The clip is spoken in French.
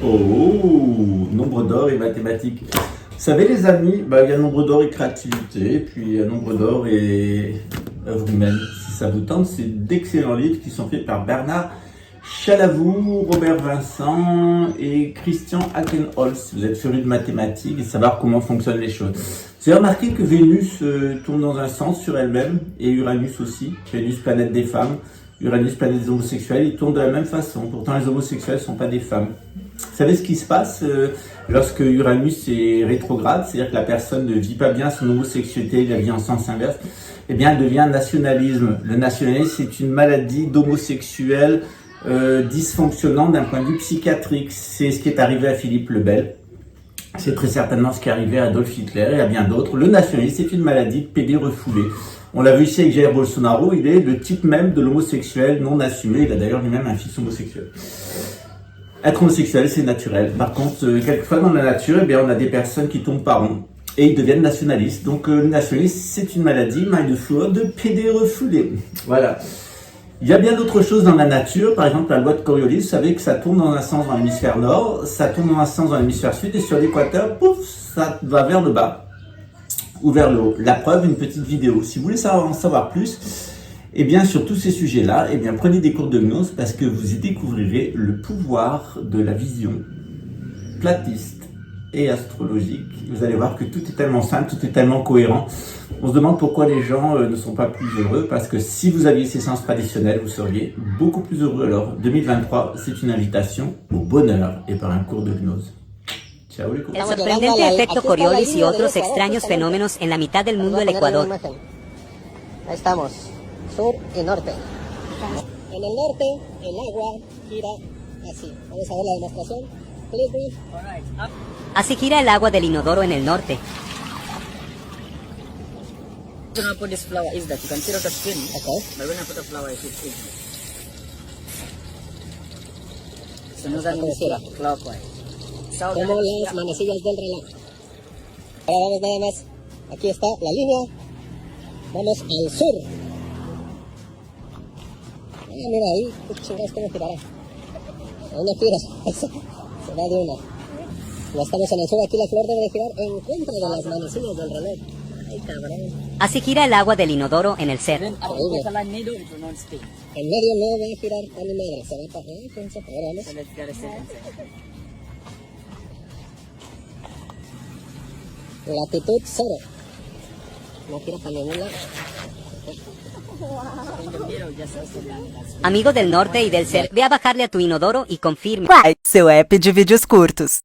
Oh, nombre d'or et mathématiques. Vous savez les amis, il y a nombre d'or et créativité, puis il y a nombre d'or et œuvre humaine. Si ça vous tente, c'est d'excellents livres qui sont faits par Bernard Chalavou, Robert Vincent et Christian Hackenholz. Vous êtes furieux de mathématiques et savoir comment fonctionnent les choses. Vous avez remarqué que Vénus tourne dans un sens sur elle-même et Uranus aussi. Vénus, planète des femmes, Uranus, planète des homosexuels, ils tournent de la même façon. Pourtant, les homosexuels ne sont pas des femmes. Vous savez ce qui se passe lorsque Uranus est rétrograde, c'est-à-dire que la personne ne vit pas bien son homosexualité, il la vit en sens inverse, eh bien, elle devient un nationalisme. Le nationalisme, c'est une maladie d'homosexuels dysfonctionnant d'un point de vue psychiatrique. C'est ce qui est arrivé à Philippe le Bel. C'est très certainement ce qui est arrivé à Adolf Hitler et à bien d'autres. Le nationalisme, c'est une maladie de PD refoulé. On l'a vu ici avec Jair Bolsonaro, il est le type même de l'homosexuel non assumé. Il a d'ailleurs lui-même un fils homosexuel. Être homosexuel, c'est naturel. Par contre, quelquefois dans la nature, eh bien, on a des personnes qui tombent par rond et ils deviennent nationalistes. Donc, le nationalisme, c'est une maladie, de PD refoulé. Voilà. Il y a bien d'autres choses dans la nature, par exemple la loi de Coriolis, vous savez que ça tourne dans un sens dans l'hémisphère nord, ça tourne dans un sens dans l'hémisphère sud, et sur l'équateur, pouf, ça va vers le bas, ou vers le haut. La preuve, une petite vidéo. Si vous voulez en savoir plus, eh bien sur tous ces sujets-là, eh bien prenez des cours de gnose, parce que vous y découvrirez le pouvoir de la vision platiste et astrologique. Vous allez voir que tout est tellement simple, tout est tellement cohérent. On se demande pourquoi les gens ne sont pas plus heureux, parce que si vous aviez ces sens traditionnels, vous seriez beaucoup plus heureux. Alors, 2023, c'est une invitation au bonheur et par un cours de gnose. Ciao les copains. El sorprendente efecto Coriolis y otros extraños fenómenos en la mitad del mundo del Ecuador. Ahí estamos, sur y norte. En el norte, el agua gira así. Vamos a ver la demostración. Please read. Así gira el agua del inodoro en el norte. When I put this flower is that you can see out of spin, Okay. but when I put a flower it is in. So northern hemisphere, clockwise. Southern Como las manecillas del reloj. Ahora vamos nada más. Aquí está la línea. Vamos al sur. Mira ahí, qué chingados cómo girará. ¿A dónde gira? Se va de una. Ya estamos en el sur, aquí la flor debe de girar en contra de las manecillas del reloj. Ay, cabrón. Así gira el agua del inodoro en el ser. Then I will put a line middle, it will not stay. En medio no va a girar a mi madre. Se va para allá, fíjense, ahora vamos. So let's get a second set. Latitud 0. No gira para ningún lado. In the middle, just as the line. That's Amigo del norte y del ser, ve a bajarle a tu inodoro y confirme. Quai, seu app de vídeos curtos.